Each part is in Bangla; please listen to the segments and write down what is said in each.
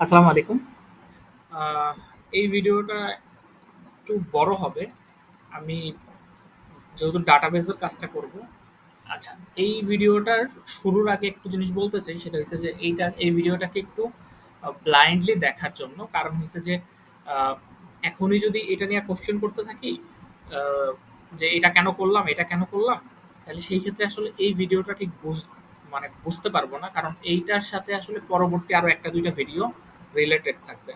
আসসালামু আলাইকুম। আহ, এই ভিডিওটা একটু বড় হবে। আমি যেহেতু ডাটাবেসের কাজটা করব। আচ্ছা, এই ভিডিওটার শুরুর আগে একটু জিনিস বলতে চাই, সেটা হচ্ছে যে এই ভিডিওটাকে একটু ব্লাইন্ডলি দেখার জন্য। কারণ হচ্ছে যে আহ, এখনই যদি এটা নিয়ে কোশ্চেন করতে থাকি, আহ, যে এটা কেন করলাম, এটা কেন করলাম, তাহলে সেই ক্ষেত্রে আসলে এই ভিডিওটা ঠিক মানে বুঝতে পারবো না। কারণ এইটার সাথে আসলে পরবর্তী আরো একটা দুইটা ভিডিও রিলেটেড থাকবে।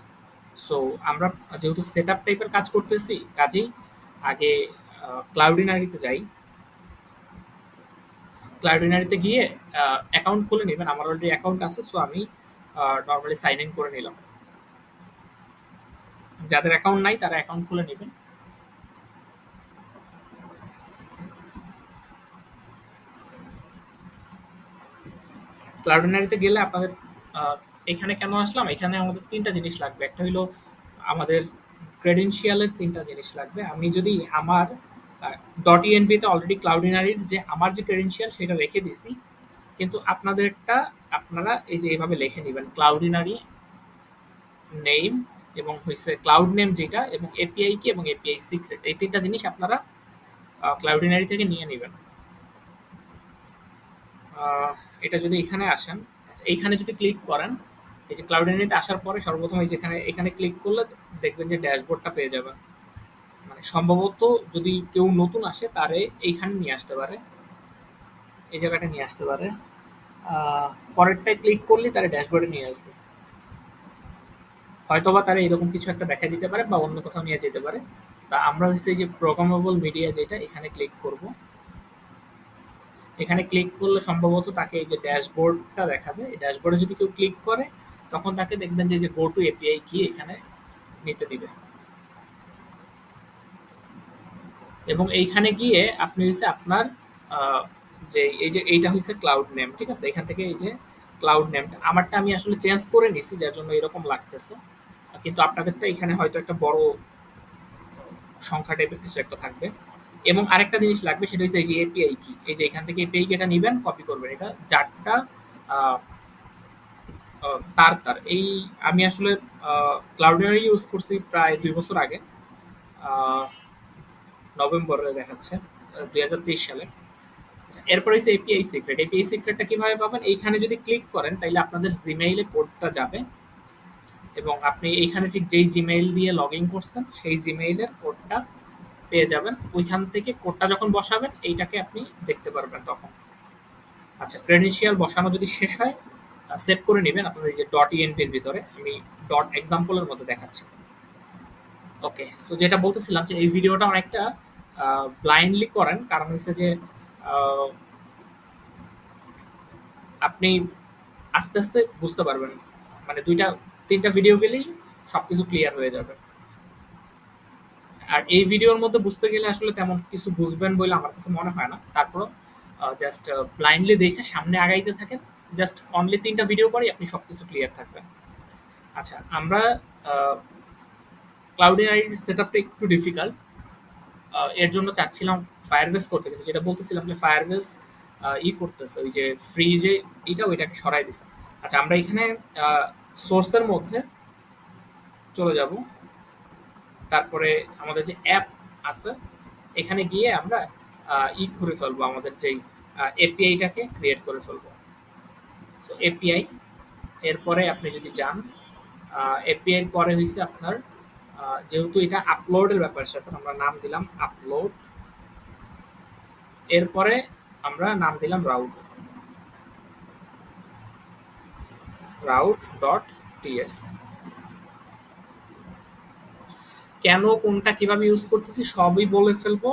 সো আমরা যেহেতু সেট আপ টাইপের কাজ করতেছি, কাজেই আগে ক্লাউডিনারিতে যাই। ক্লাউডিনারিতে গিয়ে অ্যাকাউন্ট খুলে নেবেন। আমার অলরেডি অ্যাকাউন্ট আছে, সো আমি নর্মালি সাইন ইন করে নিলাম। যাদের অ্যাকাউন্ট নাই তারা অ্যাকাউন্ট খুলে নেবেন। ক্লাউডিনারিতে গেলে আপনাদের আহ, এখানে কেন আসলাম, এখানে আমাদের তিনটা জিনিস লাগবে। একটা হলো আমাদের ক্রেডেনশিয়ালের তিনটা জিনিস লাগবে। আমি যদি আমার ডট ইএনভিতে অলরেডি ক্লাউডিনারির যে আমার যে ক্রেডেনশিয়াল সেটা রেখে দিছি, কিন্তু আপনাদেরটা আপনারা এই যে এইভাবে লিখে নেবেন ক্লাউডিনারি নেম এবং হচ্ছে ক্লাউড নেম যেটা, এবং এপিআই কি এবং এপিআই সিক্রেট, এই তিনটা জিনিস আপনারা ক্লাউডিনারি থেকে নিয়ে নেবেন। আহ, এটা যদি এখানে আসেন, আচ্ছা, এইখানে যদি ক্লিক করেন, এই যে ক্লাউডিনারিতে আসার পরে সর্বপ্রথম এই যেখানে এখানে ক্লিক করলে দেখবেন যে ড্যাশবোর্ডটা পেয়ে যাবেন। মানে সম্ভবত যদি কেউ নতুন আসে তারে এইখানে নিয়ে আসতে পারে, এই জায়গাটা নিয়ে আসতে পারে। পরেরটায় ক্লিক করলে তারা ড্যাশবোর্ডে নিয়ে আসবে। হয়তোবা তারা এরকম কিছু একটা দেখা দিতে পারে বা অন্য কোথাও নিয়ে যেতে পারে। তা আমরা হচ্ছে এই যে প্রোগ্রামেবল মিডিয়া যেটা, এখানে ক্লিক করব। এখানে ক্লিক করলে সম্ভবত তাকে এই যে ড্যাশবোর্ডটা দেখাবে। এই ড্যাশবোর্ডে যদি কেউ ক্লিক করে, তখন তাকে দেখবেন যে গো টু এপিআই কি এখানে নিতে দিবে। এবং এইখানে গিয়ে আপনি হচ্ছে আপনার আহ, যে এই যে এইটা হচ্ছে ক্লাউড নেম, ঠিক আছে? এখান থেকে এই যে ক্লাউড নেমটা আমারটা আমি আসলে চেঞ্জ করে নিছি, যার জন্য এরকম লাগতেছে। কিন্তু আপনাদেরটা এখানে হয়তো একটা বড় সংখ্যা টাইপের কিছু একটা থাকবে। এবং আরেকটা জিনিস লাগবে, সেটা হচ্ছে এই যে এপিআই কি। এই যে এখান থেকে এপিআই কি এটা নিবেন, কপি করবেন। এটা চারটা আহ, তার এই আমি আসলে ক্লাউডারি ইউজ করছি প্রায় 2 বছর আগে। আহ, নভেম্বরে দেখাচ্ছে, 2023 সালে। আচ্ছা, এরপর হচ্ছে এপিআই সিক্রেট। এপিআই সিক্রেটটা কিভাবে পাবেন? এইখানে যদি ক্লিক করেন তাহলে আপনাদের জিমেইলে কোডটা যাবে, এবং আপনি এইখানে ঠিক যেই জিমেইল দিয়ে লগ ইন করছেন সেই জিমেইলের কোডটা পেয়ে যাবেন। ওইখান থেকে কোডটা যখন বসাবেন এইটাকে আপনি দেখতে পারবেন তখন। আচ্ছা, ক্রেডেনশিয়াল বসানো যদি শেষ হয়, সেভ করে নেবেন আপনাদের এই যে ডট ইএনভির ভিতরে। আমি ডট এক্সাম্পলের মধ্যে দেখাচ্ছি। ওকে, সো যেটা বলতেছিলাম যে এই ভিডিওটা অনেকটা ব্লাইন্ডলি করেন, কারণ হচ্ছে যে আহ, আপনি আস্তে আস্তে বুঝতে পারবেন। মানে দুইটা তিনটা ভিডিও গেলেই সবকিছু ক্লিয়ার হয়ে যাবে। আর এই ভিডিওর মধ্যে বুঝতে গেলে আসলে তেমন কিছু বুঝবেন বলে আমার কাছে মনে হয় না। তারপর জাস্ট ব্লাইন্ডলি দেখে সামনে আগাইতে থাকেন। জাস্ট অনলি তিনটা ভিডিও পরেই আপনি সবকিছু ক্লিয়ার থাকবেন। আচ্ছা, আমরা ক্লাউডিনারি সেট আপটা একটু ডিফিকাল্ট। এর জন্য চাচ্ছিলাম ফায়ারবেস করতে, কিন্তু যেটা বলতেছিলাম যে ফায়ারবেস করতেছে ওই যে ফ্রি যে এটা, ওইটাকে সরাই দিছে। আচ্ছা, আমরা এখানে সোর্সের মধ্যে চলে যাব। তারপরে আমাদের যে অ্যাপ আছে, এখানে গিয়ে আমরা করে ফেলবো, আমাদের যেই এপিআইটাকে ক্রিয়েট করে ফেলবো। সো এপিআই, এরপরে আপনি যদি যান, এপিআই এর পরে হয়েছে আপনার যেহেতু এটা আপলোডের ব্যাপার স্যাপার, আমরা নাম দিলাম আপলোড। এরপরে আমরা নাম দিলাম রাউট, রাউট ডট টিএস। কেন কোনটা কিভাবে ইউজ করতেছি সবই বলে ফেলবো।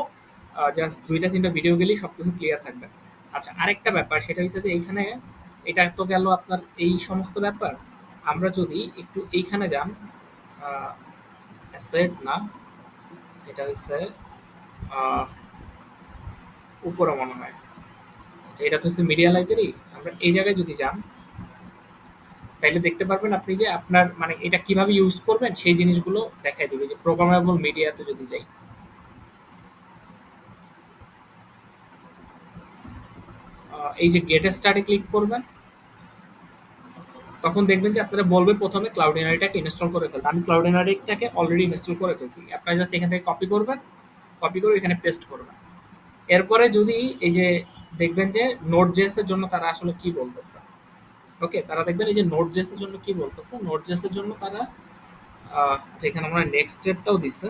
জাস্ট দুইটা তিনটা ভিডিও গেলেই সবকিছু ক্লিয়ার থাকবে। আচ্ছা, আরেকটা ব্যাপার, সেটা হচ্ছে যে এইখানে এটা তো গেল আপনার এই সমস্ত ব্যাপার। আমরা যদি একটু এইখানে যান, অ্যাসেট না, এটা হচ্ছে আহ, উপরে মনে হয়। আচ্ছা, এটা তো হচ্ছে মিডিয়া লাইব্রেরি। আমরা এই জায়গায় যদি যান, তাইলে দেখতে পারবেন আপনি যে আপনার মানে এটা কিভাবে ইউজ করবেন সেই জিনিসগুলো দেখাই দিবে। যে প্রোগ্রামেবল মিডিয়াতে যদি যাই, এই যে গেট স্টার্টে ক্লিক করবেন। তখন দেখবেন যে আপনারা বলবে প্রথমে ক্লাউডিনারিটাকে ইনস্টল করে ফেলতে। আমি ক্লাউডিনারিটাকে অলরেডি ইনস্টল করে ফেলছি। আপনারা জাস্ট এখান থেকে কপি করবেন, কপি করে এখানে পেস্ট করবেন। এরপরে যদি এই যে দেখবেন যে নোড জেএস এর জন্য তারা আসলে কি বলতেছে। ওকে, তারা দেখবেন এই যে নোড জেএস এর জন্য কি বলতেছে। নোড জেএস এর জন্য তারা যেখানে আমরা নেক্সট স্টেপটাও দিচ্ছে।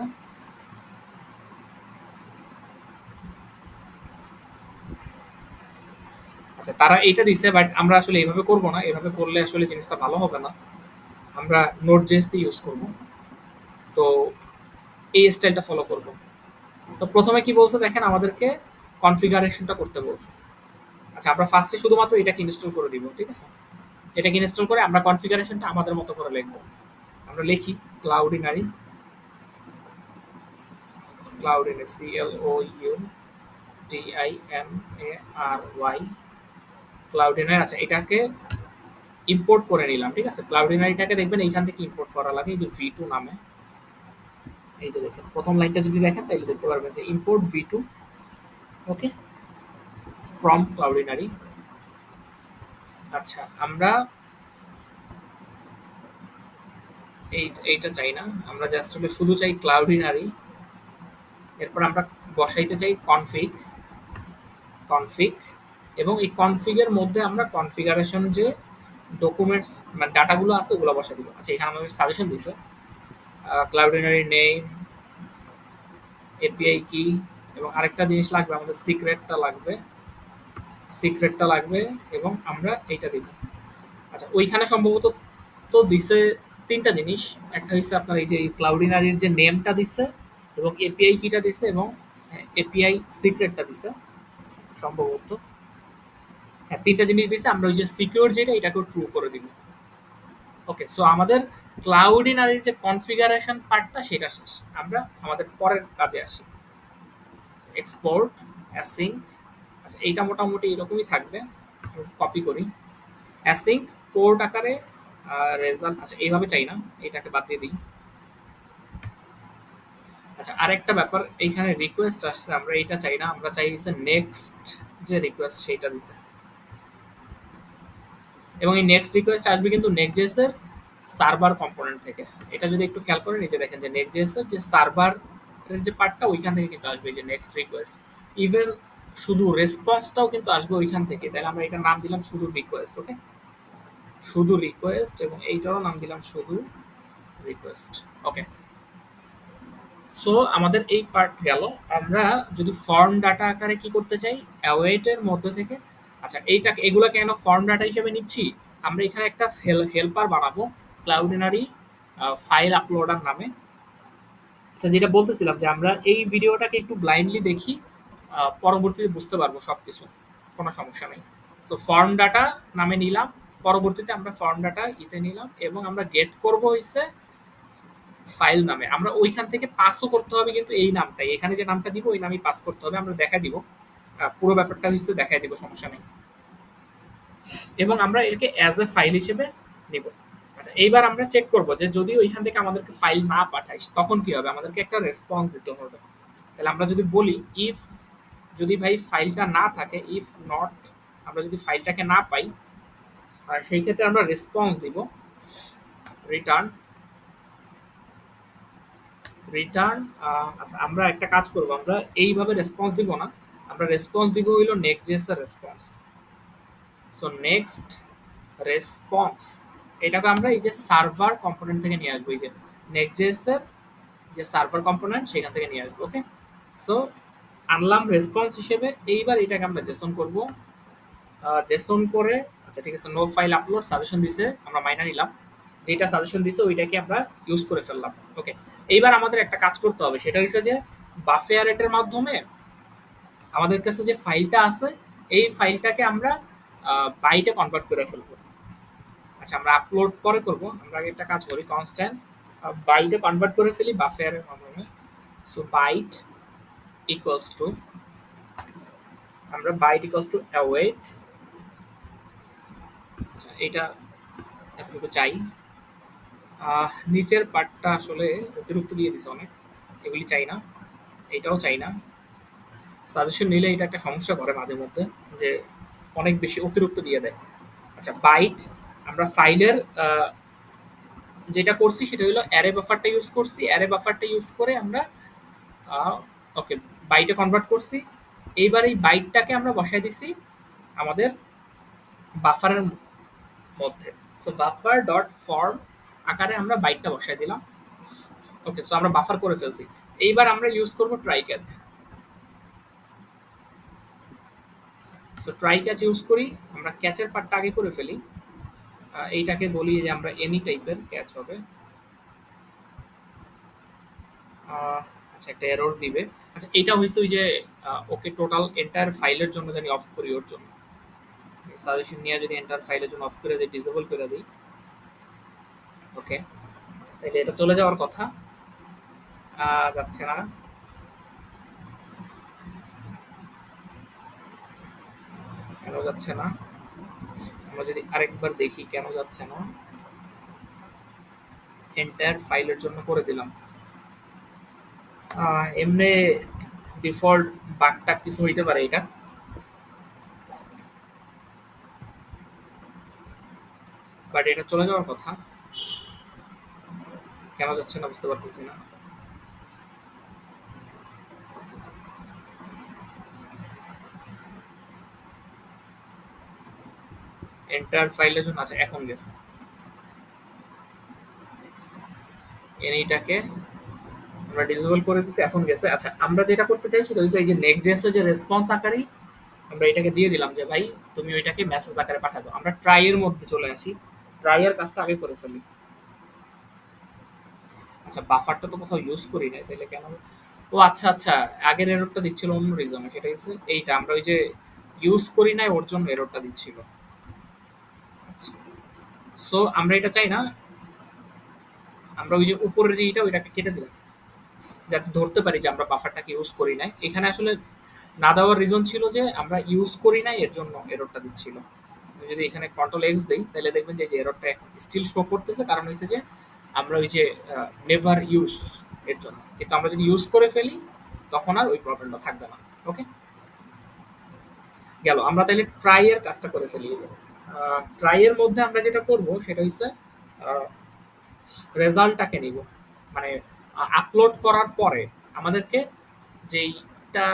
আচ্ছা, তারা এইটা দিচ্ছে, বাট আমরা আসলে এইভাবে করব না। এভাবে করলে আসলে জিনিসটা ভালো হবে না। আমরা নোড জেএস ইউজ করব। তো এই স্টাইলটা ফলো করব। তো প্রথমে কি বলছে দেখেন, আমাদেরকে কনফিগারেশনটা করতে বলছে। আচ্ছা, আমরা ফার্স্টে শুধুমাত্র এটাকে ইনস্টল করে দিব, ঠিক আছে? এটাকে ইনস্টল করে আমরা কনফিগারেশনটা আমাদের মতো করে লিখব। আমরা লিখি ক্লাউডিনারি, ক্লাউডিনারি CLOUDINARY ক্লাউডিনারি। আচ্ছা, এটাকে ইম্পোর্ট করে নিলাম, ঠিক আছে? ক্লাউডিনারিটাকে দেখবেন এইখান থেকে ইম্পোর্ট করা লাগে, এই যে V2 নামে। এই যে দেখেন প্রথম লাইনটা যদি দেখেন তাহলে দেখতে পারবেন যে ইম্পোর্ট V2, ওকে, ফ্রম ক্লাউডিনারি। আচ্ছা, আমরা এইটা চাই না, আমরা জাস্ট হলো শুধু চাই ক্লাউডিনারি। এরপর আমরা বসাইতে চাই কনফিগ, কনফিগ, এবং এই কনফিগের মধ্যে আমরা কনফিগারেশন যে ডকুমেন্টস মানে ডাটাগুলো আছে ওগুলো বসাই দিব। আচ্ছা, এখানে আমাদের সাজেশন দিছে ক্লাউডিনারি নেম, এপিআই কি, এবং আরেকটা জিনিস লাগবে আমাদের সিক্রেটটা লাগবে, এবং আমরা এইটা দিব। আচ্ছা, ওইখানে সম্ভবত তো দিছে তিনটা জিনিস। একটা হচ্ছে আপনার এই যে ক্লাউডিনারির যে নেমটা দিচ্ছে, এবং এপিআই কিটা দিছে, এবং এপিআই সিক্রেটটা দিছে সম্ভবত। হ্যাঁ, তিনটা জিনিস দিছে। আমরা ওই যে সিকিউর যেটা এটাকেও ট্রু করে দিব। ওকে, সো আমাদের ক্লাউডিনারির যে কনফিগারেশন পার্টটা সেটা শেষ। আমরা আমাদের পরের কাজে আসি, এক্সপোর্ট অ্যাসিঙ্ক। আচ্ছা, এইটা মোটামুটি এরকমই থাকবে। কপি করি, অ্যাসিঙ্ক পোর্ট আকারে রেজাল্ট। আচ্ছা, এইভাবে চাই না, এটাকে বাদ দিয়ে দিই। আচ্ছা, আরেকটা ব্যাপার, এইখানে রিকোয়েস্ট আসছে, আমরা এটা চাই না, আমরা চাই হচ্ছে নেক্সট যে রিকোয়েস্ট সেইটা দিতে। এবং এই নেক্সট রিকোয়েস্ট আসবে কিন্তু নেক্সট.js এর সার্ভার কম্পোনেন্ট থেকে। এটা যদি একটু খেয়াল করেন, এই যে দেখেন যে নেক্সট.js এর যে সার্ভারের যে পার্টটা ওইখান থেকে কিন্তু আসবে এই যে নেক্সট রিকোয়েস্ট। ইভেন শুধু রেসপন্সটাও কিন্তু আসবে ওইখান থেকে। তাহলে আমরা এটার নাম দিলাম শুধু রিকোয়েস্ট, ওকে, শুধু রিকোয়েস্ট, এবং এইটারও নাম দিলাম শুধু রিকোয়েস্ট, ওকে। সো আমাদের এই পার্ট গেল। আমরা যদি ফর্ম ডাটা আকারে কি করতে চাই, অ্যাওয়েটের মধ্যে থেকে। আচ্ছা, এইটাকে এগুলো কেন ফর্ম ডাটা হিসেবে নিচ্ছি, আমরা এখানে একটা হেল্পার বানাবো ক্লাউডিনারি ফাইল আপলোডার নামে। আচ্ছা, যেটা বলতেছিলাম যে আমরা এই ভিডিওটাকে একটু ব্লাইন্ডলি দেখি, পরবর্তীতে বুঝতে পারবো সবকিছু, কোনো সমস্যা নেই। তো ফর্ম ডাটা নামে নিলাম, পরবর্তীতে আমরা ফর্ম ডাটা ইতে নিলাম, এবং আমরা গেট করব হইছে ফাইল নামে। আমরা ওইখান থেকে পাসও করতে হবে কিন্তু এই নামটাই, এখানে যে নামটা দিব ওই নামই পাস করতে হবে। আমরা দেখা দিব, পুরো ব্যাপারটা হচ্ছে দেখাই দিব, সমস্যা নেই। এবং আমরা এটাকে অ্যাজ এ ফাইল হিসেবে নিব। আচ্ছা, এইবার আমরা চেক করব যে যদি ওইখান থেকে আমাদেরকে ফাইল না পাঠাই তখন কি হবে, আমাদেরকে একটা রেসপন্স দিতে হবে। তাহলে আমরা যদি বলি ইফ, যদি ভাই ফাইলটা না থাকে, ইফ নট, আমরা যদি ফাইলটাকে না পাই, আর সেই ক্ষেত্রে আমরা রেসপন্স দিব রিটার্ন, রিটার্ন। আচ্ছা, আমরা একটা কাজ করব, আমরা এইভাবে রেসপন্স দিব না, আমরা রেসপন্স দিব হইলো নেক্সট.js এর রেসপন্স। সো নেক্সট রেসপন্স, এটাকে আমরা এই যে সার্ভার কম্পোনেন্ট থেকে নিয়ে আসবো, এই যে নেক্সট.js এর যে সার্ভার কম্পোনেন্ট সেখান থেকে নিয়ে আসবো, ওকে। সো আনলাম রেসপন্স হিসেবে। এইবার এটাকে আমরা জেসন করব, জেসন করে। আচ্ছা, ঠিক আছে, নো ফাইল আপলোড সাজেশন দিছে, আমরা মাইনা নিলাম, যেটা সাজেশন দিছে ওইটাকে আমরা ইউজ করে ফেললাম, ওকে। এইবার আমাদের একটা কাজ করতে হবে, সেটা হচ্ছে যে বাফেয়ারেটের মাধ্যমে আমাদের কাছে যে ফাইলটা আছে এই ফাইলটাকে আমরা বাইটে কনভার্ট করে ফেলবো। আচ্ছা, আমরা আপলোড পরে করব, আমরা আগে একটা কাজ করি, কনস্ট্যান্ট বাইটে কনভার্ট করে ফেলি বাফেয়ারের মাধ্যমে। সো বাইট ইকুয়ালস টু, আমরা বাইট ইকুয়ালস টু অ্যাওয়েট। আচ্ছা, এটা এতটুকু চাই। নিচের পার্টটা আসলে অতিরিক্ত দিয়ে দিছে অনেক, এগুলি চাই না, এইটাও চাই না। সাজেশন নিলে এটা একটা সমস্যা করে মাঝে মধ্যে, যে অনেক বেশি অতিরিক্ত দিয়ে দেয়। আচ্ছা, বাইট আমরা ফাইলের যেটা করছি সেটা হলো অ্যারে বাফারটা ইউজ করছি। অ্যারে বাফারটা ইউজ করে আমরা ওকে বাইটে কনভার্ট করছি। এইবার এই বাইটটাকে আমরা বসাই দিছি আমাদের বাফারের মধ্যে। সো বাফার ডট ফর্ম আকারে আমরা বাইটটা বসাই দিলাম। ওকে, সো আমরা বাফার করে ফেলছি। এইবার আমরা ইউজ করব try catch. So try catch use করি, আমরা ক্যাচের পার্টটা আগে করে ফেলি। এইটাকে বলি যে আমরা এনি টাইপের ক্যাচ হবে। আচ্ছা, একটা এরর দিবে। আচ্ছা, এটা হইছে ওই যে ওকে টোটাল এন্টায়ার ফাইলের জন্য জানি অফ করি, ওর জন্য সাজেশন নিয়ে যদি এন্টায়ার ফাইলের জন্য অফ করে দিই, ডিসেবল করে দিই, ওকে, তাহলে এটা চলে যাওয়ার কথা। যাচ্ছে না, কেন যাচ্ছে না? আমরা যদি আরেকবার দেখি কেন যাচ্ছে না। এন্টায়ার ফাইলের জন্য করে দিলাম। এমনি ডিফল্ট বাগটা কিছু হইতে পারে এটা। বাট এটা চলে যাওয়ার কথা, কেন যাচ্ছে না বুঝতে পারতেছি না। এন্টায়ার ফাইলের জন্য আচ্ছা এখন গেছে। এনিটাকে আমরা ডিসেবল করে দিছি, এখন গেছে। আচ্ছা, আমরা যেটা করতে চাই সেটা হচ্ছে এই যে নেক্সট যে রেসপন্স আকারেই আমরা এটাকে দিয়ে দিলাম যে ভাই তুমি ওইটাকে মেসেজ আকারে পাঠা দাও। আমরা ট্রাই এর মধ্যে চলে আসি, ট্রাই এর কাজটা আগে করে ফেলি। আচ্ছা, বাফারটা তো কোথাও ইউজ করি নাই, তাহলে কেন? ও আচ্ছা আচ্ছা, আগের এররটা দিচ্ছিল অন্য রিজনে, সেটা হচ্ছে এইটা আমরা ওই যে ইউজ করি নাই ওর জন্য এররটা দিচ্ছিল। আচ্ছা, সো আমরা এটা চাই না, আমরা ওই যে উপরের যে এইটা ওইটাকে কেটে দিলাম যাতে ধরতে পারি যে আমরা বাফারটাকে ইউজ করি নাই। এখানে আসলে না দেওয়ার রিজন ছিল যে আমরা ইউজ করি নাই, এর জন্য এররটা দিচ্ছিল। যদি এখানে কন্ট্রোল এক্স দেই তাহলে দেখবেন যে এররটা এখন স্টিল শো করতেছে, কারণ হচ্ছে যে আমরা ওই যে নেভার ইউজ এর জন্য। কিন্তু আমরা যদি ইউজ করে ফেলি তখন আর ওই প্রবলেমটা থাকবে না। ওকে, গেল। আমরা তাহলে ট্রাই এর কাজটা করে ফেলি। ট্রাই এর মধ্যে আমরা যেটা করব সেটা হচ্ছে রেজাল্টটাকে নিব, মানে আপলোড করার পরে আমাদেরকে যেইটা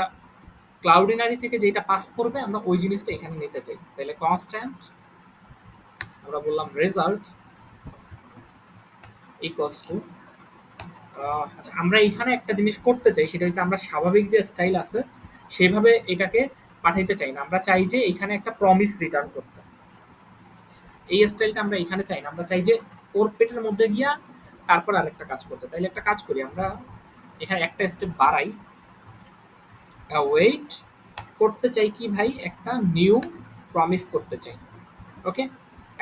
ক্লাউডিনারি থেকে যেটা পাস করবে আমরা ওই জিনিসটা এখানে নিতে চাই। তাহলে কনস্ট্যান্ট আমরা বললাম রেজাল্ট ইকুয়ালস টু, আচ্ছা আমরা এখানে একটা জিনিস করতে চাই সেটা হচ্ছে আমরা স্বাভাবিক যে স্টাইল আছে সেভাবে এটাকে পাঠাইতে চাই না। আমরা চাই যে এখানে একটা প্রমিস রিটার্ন করতে। এই স্টাইলটা আমরা এখানে চাই না, আমরা চাই যে ওর পেটের মধ্যে গিয়া তারপর আরেকটা কাজ করতে। তাইলে একটা কাজ করি, আমরা এখানে একটা স্টেপ বাড়াই, ওয়েট করতে চাই কি ভাই, একটা নিউ প্রমিস করতে চাই। ওকে,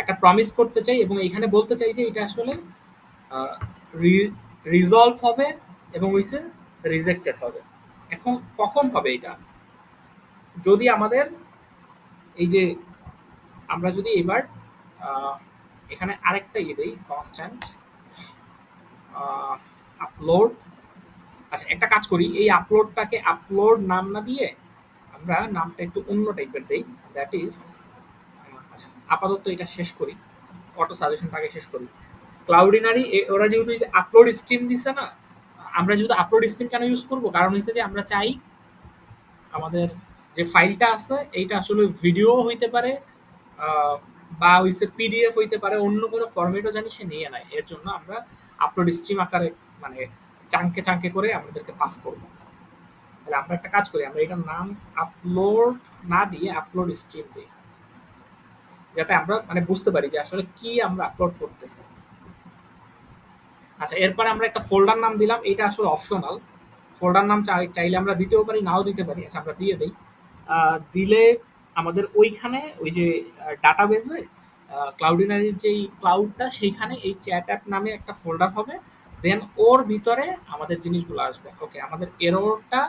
একটা প্রমিস করতে চাই এবং এখানে বলতে চাই যে এটা আসলে রিজলভ হবে এবং হইছে রিজেক্টেড হবে। এখন কখন হবে এটা? যদি আমাদের এই যে আমরা যদি এবার এখানে আরেকটা ইয়ে দিই, কনস্ট্যান্ট আপলোড। আচ্ছা, একটা কাজ করি, এই আপলোডটাকে আপলোড নাম না দিয়ে আমরা নামটা একটু অন্য টাইপের দেই, দ্যাট ইজ আচ্ছা আপাতত এটা শেষ করি, অটো সাজেশনটা আগে শেষ করি। ক্লাউডিনারি ওরা যেহেতু আপলোড স্ট্রিম দিছে না, আমরা যেহেতু আপলোড স্ট্রিম কেন ইউজ করব, কারণ হচ্ছে যে আমরা চাই আমাদের যে ফাইলটা আছে এইটা আসলে ভিডিও হইতে পারে বা হইছে পিডিএফ হইতে পারে, অন্য কোনো ফরম্যাটও জানি সে নিয়ে নেয়। এর জন্য আমরা আপলোড স্ট্রিম আকারে মানে চাঙ্কে চাঙ্কে করে আমাদেরকে পাস করব। তাহলে আমরা একটা কাজ করি, আমরা এটার নাম আপলোড না দিয়ে আপলোড স্ট্রিম দিই, যাতে আমরা মানে বুঝতে পারি যে আসলে কি আমরা আপলোড করতেছি। আচ্ছা, এরপরে আমরা একটা ফোল্ডার নাম দিলাম, এটা আসলে অপশনাল। ফোল্ডার নাম চাইলে আমরা দিতেও পারি, নাও দিতে পারি। আচ্ছা, আমরা দিয়ে দিই। দিলে আমাদের ওইখানে ওই যে ডাটাবেসে ক্লাউডিনারির যেই ক্লাউডটা সেইখানে এই চ্যাট অ্যাপ নামে একটা ফোল্ডার হবে, দেন ওর ভিতরে আমাদের জিনিসগুলো আসবে। ওকে, আমাদের এররটা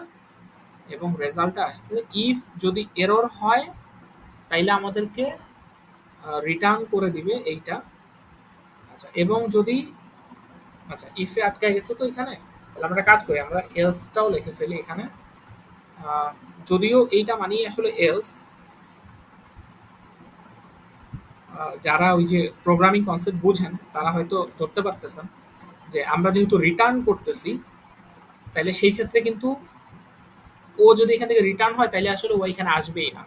এবং রেজাল্টটা আসছে। ইফ যদি এরর হয় তাইলে আমাদেরকে রিটার্ন করে দিবে এইটা। আচ্ছা, এবং যদি আচ্ছা ইফে আটকায় গেছে তো এখানে, তাহলে আমরা কাজ করি, আমরা এলসটাও লিখে ফেলি এখানে। যদিও এইটা মানেই আসলে এলস, যারা ওই যে প্রোগ্রামিং কনসেপ্ট বুঝেন তারা হয়তো ধরতে পারতেছেন যে আমরা যেহেতু রিটার্ন করতেছি, তাইলে সেই ক্ষেত্রে কিন্তু ও যদি এখান থেকে রিটার্ন হয় তাইলে আসলে ও এখানে আসবেই না।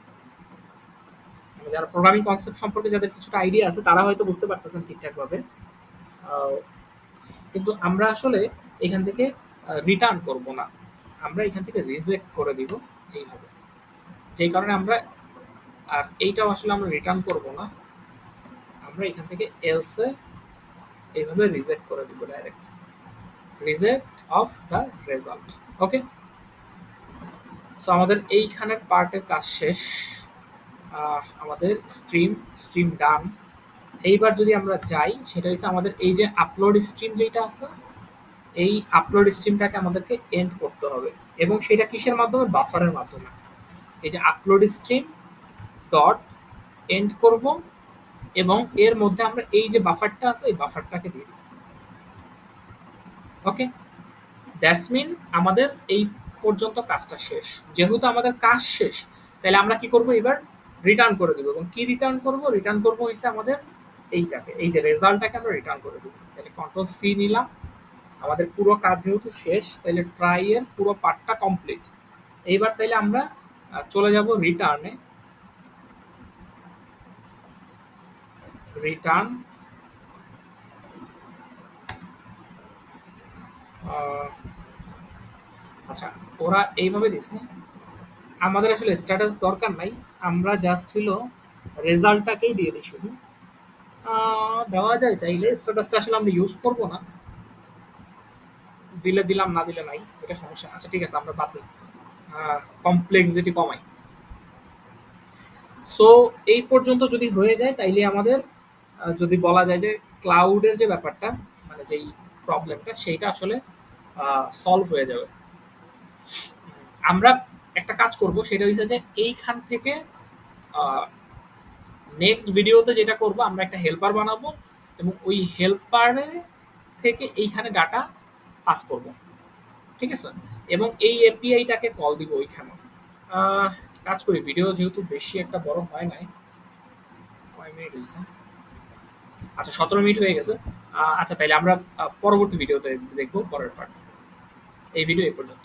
মানে যারা প্রোগ্রামিং কনসেপ্ট সম্পর্কে যাদের কিছুটা আইডিয়া আছে তারা হয়তো বুঝতে পারতেছেন ঠিকঠাকভাবে। আহ, কিন্তু আমরা আসলে এখান থেকে রিটার্ন করব না, আমরা এখান থেকে রিজেক্ট করে দিব এইভাবে। যেই কারণে আমরা আর এইটাও আসলে আমরা রিটার্ন করব না, আমরা এখান থেকে এলসে এইভাবে রিজেক্ট করে দিব direct, reject of the result. Okay, so আমাদের এইখানের পার্টের কাজ শেষ। আমাদের স্ট্রিম স্ট্রিম ডান। এইবার যদি আমরা যাই সেটা হচ্ছে আমাদের এই যে আপলোড স্ট্রিম যেটা আছে, এই আপলোড স্ট্রিমটাকে আমাদেরকে এন্ড করতে হবে, এবং সেটা কিসের মাধ্যমে? বাফারের মাধ্যমে। এই যে আপলোড স্ট্রিম ডট এন্ড করব, এবং এর মধ্যে আমরা এই যে বাফারটা আছে এই বাফারটাকে দিয়ে দিই। ওকে, দ্যাটস মিন আমাদের এই পর্যন্ত কাজটা শেষ। যেহেতু আমাদের কাজ শেষ, তাহলে আমরা কি করব? এবার রিটার্ন করে দেবো। এবং কি রিটার্ন করব? রিটার্ন করব হচ্ছে আমাদের এইটাকে, এই যে রেজাল্টটাকে আমরা রিটার্ন করে দেবো। তাহলে কন্ট্রোল সি নিলাম। আমাদের পুরো কাজ যেহেতু শেষ, তাহলে ট্রাই এর পুরো পার্টটা কমপ্লিট। এইবার তাইলে আমরা চলে যাব রিটার্নে। রিটার্ন আচ্ছা, ওরা এইভাবে দিছে, আমাদের আসলে স্ট্যাটাস দরকার নাই, আমরা জাস্ট হলো রেজাল্টটাকেই দিয়ে দিই শুধু। দেওয়া যায় চাইলে, স্ট্যাটাসটা আসলে আমরা ইউজ করব না, দিলে দিলাম না দিলে নাই, এটা সমস্যা। আচ্ছা ঠিক আছে, আমরা বাদ দিই, কমপ্লেক্সিটি কমাই। সো এই পর্যন্ত যদি হয়ে যায় তাইলে আমাদের যদি বলা যায় যে ক্লাউডের যে ব্যাপারটা, মানে যেই প্রবলেমটা সেইটা আসলে সলভ হয়ে যাবে। আমরা একটা কাজ করব, সেটা হচ্ছে যে এইখান থেকে নেক্সট ভিডিওতে যেটা করব, আমরা একটা হেল্পার বানাবো, এবং ওই হেল্পারে থেকে এইখানে ডাটা পাস করব। ঠিক আছে, এবং এই এপিআইটাকে কল দিব ওইখানে। আহ, কাজ করি, ভিডিও যেহেতু বেশি একটা বড় হয় নাই, কয় মিনিট হয়েছে? আচ্ছা 17 মিনিট হয়ে গেছে। আচ্ছা তাইলে আমরা পরবর্তী ভিডিওতে দেখবো পরের পার্ট। এই ভিডিও এই পর্যন্ত।